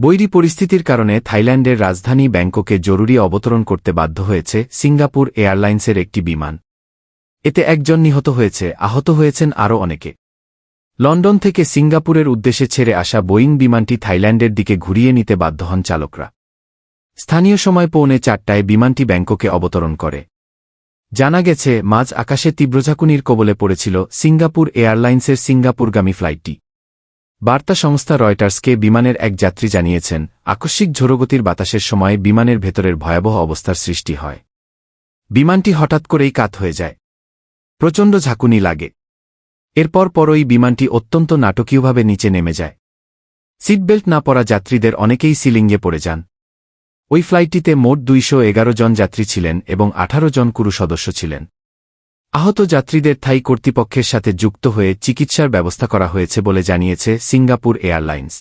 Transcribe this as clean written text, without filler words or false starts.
বৈরী পরিস্থিতির কারণে থাইল্যান্ডের রাজধানী ব্যাংককে জরুরি অবতরণ করতে বাধ্য হয়েছে সিঙ্গাপুর এয়ারলাইন্সের একটি বিমান। এতে একজন নিহত হয়েছে, আহত হয়েছেন আরও অনেকে। লন্ডন থেকে সিঙ্গাপুরের উদ্দেশ্যে ছেড়ে আসা বোয়িং বিমানটি থাইল্যান্ডের দিকে ঘুরিয়ে নিতে বাধ্য হন চালকরা। স্থানীয় সময় পৌনে 4টায় বিমানটি ব্যাংককে অবতরণ করে। জানা গেছে, মাঝ আকাশে তীব্রঝাঁকুনির কবলে পড়েছিল সিঙ্গাপুর এয়ারলাইন্সের সিঙ্গাপুরগামী ফ্লাইটটি। বার্তা সংস্থা রয়টার্সকে বিমানের এক যাত্রী জানিয়েছেন, আকস্মিক ঝোড়োগতির বাতাসের সময় বিমানের ভেতরের ভয়াবহ অবস্থার সৃষ্টি হয়। বিমানটি হঠাৎ করেই কাত হয়ে যায়। প্রচণ্ড ঝাঁকুনি লাগে। পরই বিমানটি অত্যন্ত নাটকীয়ভাবে নিচে নেমে যায়। সিটবেল্ট না পরা যাত্রীদের অনেকেই সিলিংয়ে পড়ে যান। ওই ফ্লাইটটিতে মোট 211 জন যাত্রী ছিলেন এবং 18 জন ক্রু সদস্য ছিলেন। আহত যাত্রীদের থাই কর্তৃপক্ষের সাথে যুক্ত হয়ে চিকিৎসার ব্যবস্থা করা হয়েছে বলে জানিয়েছে সিঙ্গাপুর এয়ারলাইন্স।